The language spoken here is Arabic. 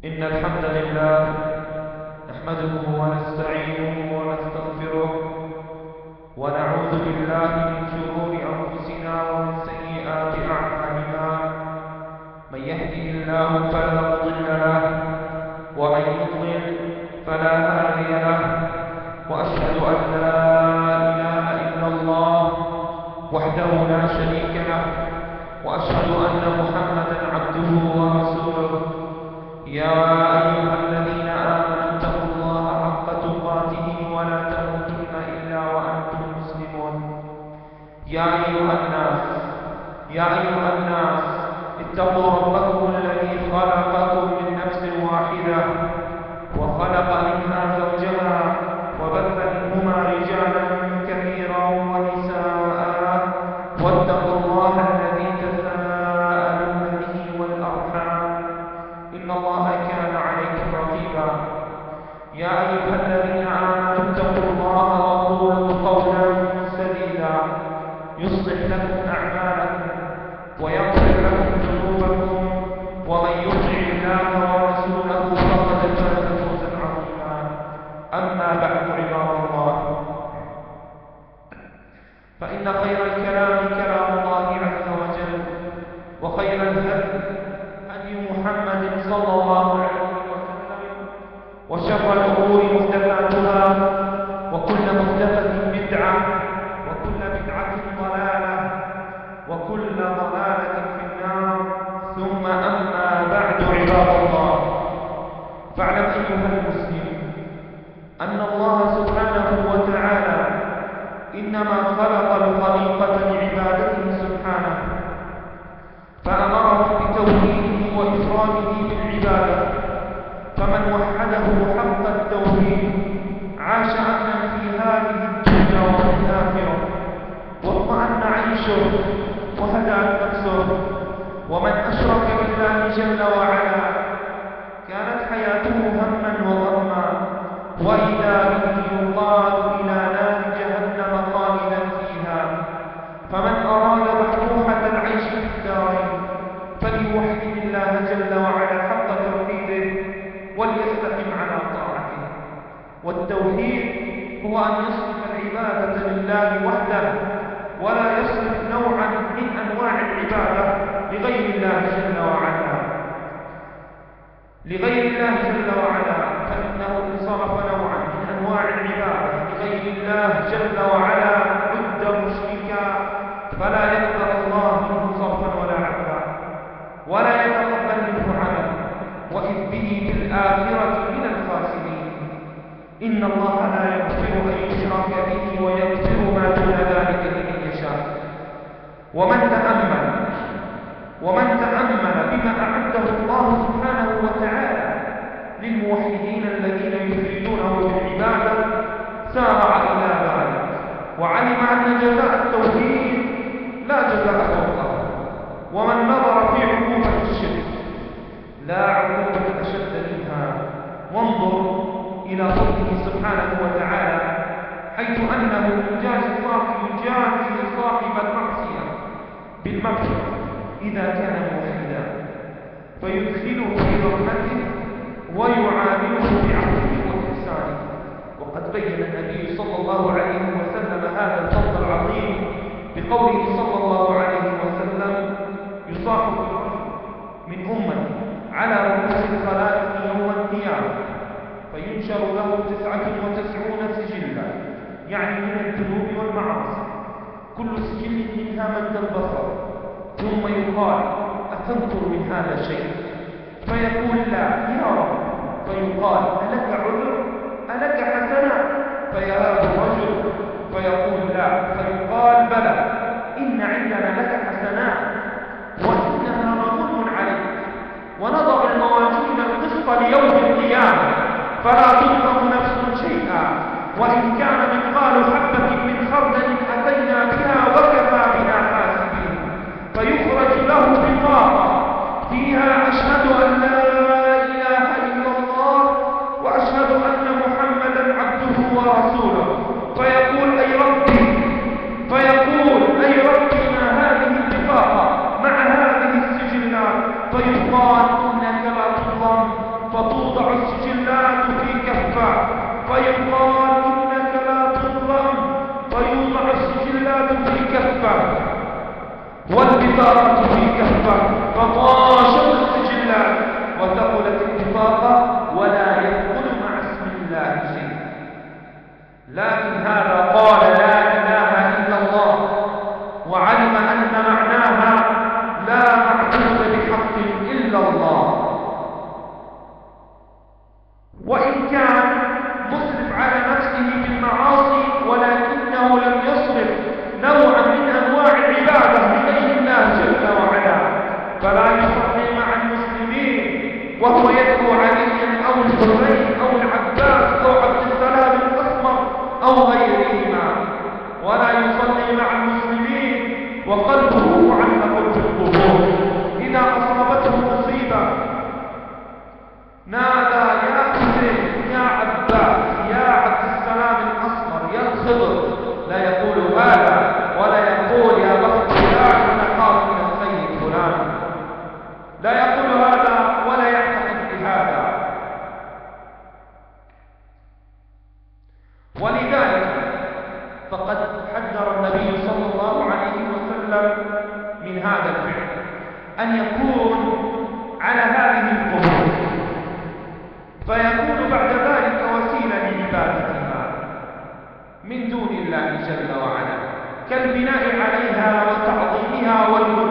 إن الحمد لله نحمده ونستعينه ونستغفره ونعوذ بالله من شرور أنفسنا ومن سيئات أعمالنا. من يهده الله فلا مضل له ومن يضلل فلا هادي له، وأشهد أن لا إله إلا الله وحده لا شريك له، وأشهد أن محمدا عبده ورسوله. يا أيها الذين آمنوا اتقوا الله حق تقاته ولا تموتن إلا وأنتم مسلمون. يا أيها الناس اتقوا ربكم الذي خلقكم من نفس واحدة وخلق منها زوجها وبث منهما رجالا كثيرا ونساء، واتقوا الله الذي تساءلون به والأرحام إن الله كان عليكم رقيبا. يا أيها الذين آمنوا اتقوا الله وقولوا قولا سديدا يصلح لكم أعمالكم ويغفر لكم ذنوبكم، ومن يطع الله ورسوله فقد فاز فوزا عظيما. أما بعد عباد الله، فإن خير الكلام كلام الله عز وجل، وخير الهدي محمد صلى الله عليه وسلم، وشر الأمور محدثاتها، وكل محدثة بدعة، وكل بدعة ضلالة، وكل ضلالة في النار. ثم أما بعد عباد الله، فاعلم أيها المسلم أن الله سبحانه وتعالى إنما خلق الخليقة لعبادته سبحانه، فأمرهم بتوحيده وإفراده بالعبادة. فمن وحده حق التوحيد عاش أمنا في هذه الدنيا وفي الآخرة، واطمأن عيشه وهدأت نفسه. ومن أشرك بالله جل وعلا كانت حياته هما وغما، وإذا به يقال إلى نار جهنم خالدا فيها. فمن أراد مفتوحة العيش في الدارين فليوحد الله جل وعلا حق توحيده وليستقم على طاعته. والتوحيد هو أن يصرف العبادة لله وحده، ولا يصرف نوعا من أنواع العبادة لغير الله جل وعلا، فإنه إن صرف نوعا من أنواع العبادة لغير الله جل وعلا عد مشركا، فلا يقبل الله منه صرفا ولا عدلا، ولا يتقبل منه عملا، وإذ به في الآخرة من الخاسرين. إن الله لا يغفر أن يشرك به ويغفر ما دون ذلك لمن يشاء. ومن تأمل بما أعده الله سبحانه وتعالى للموحدين الذين يفردونه بالعبادة سارع إلى ذلك، وعلم أن جزاء التوحيد لا جزاء فوقه. ومن نظر في عقوبة الشرك لا عقوبة أشد منها. وانظر إلى فضله سبحانه وتعالى، حيث أنه يجازي صاحب المعصية بالمغفرة إذا كان موحدا، فيدخله في رحمته ويعامله بعفوه وإحسانه. وقد بين النبي صلى الله عليه وسلم هذا الفضل العظيم بقوله صلى الله عليه وسلم: يصاحب الرجل من أمتي على رؤوس الخلائق يوم القيامة فينشر له 99 سجلا، يعني من الذنوب والمعاصي، كل سجل منها مد البصر، ثم يقال: أتنكر من هذا شيء؟ فيقول: لا يا رب. فيقال: ألك عذر؟ ألك حسنات؟ فيهاب الرجل فيقول: لا. فيقال: بلى، إن عندنا لك حسنات وإنها مغن عليك، ونضع الموازين القسط ليوم القيامة فلا تظلم نفس شيئا، وإن كان مثقال حبة من خردل أتينا بها وكفى بنا حاسبين. فيخرج له بطاقة فيها: أشهد أن لا إله إلا الله وأشهد أن محمدا عبده ورسوله. فيقول: أي ربي ما هذه البطاقة مع هذه السجلات؟ فيقال: إنك لا تظلم، البطاقة في كفة فطاشت السجلات وثقلت البطاقة ولا يدخل مع اسم الله شيء. لكن هذا قال لا إله إلا الله وعلم أن معناها لا معبود بحق إلا الله، وإن كان مسرف على نفسه بالمعاصي ولكنه لم يصرف نوعا من أنواع العبادة إليه الله جل وعلا، فلا يصلي مع المسلمين وهو يدعو عليا أو الحسين أو العباس أو عبد السلام الأسمر أو غيرهما، ولا يصلي مع المسلمين وقلبه معلق في القبور. إذا أصابته مصيبة نادى يا حسين يا عباس يا عبد السلام الأسمر يا الخضر، لا يقول هذا ولا يقول يا بخت فلان نخاف من السيد فلان، لا يقول هذا ولا يعتقد بهذا. ولذلك فقد حذر النبي صلى الله عليه وسلم من هذا الفعل، أن يكون على هذه القبور فيكون بعد ذلك وسيلة لعبادتها من دون الله جل وعلا، كالبناء عليها وتعظيمها والمنى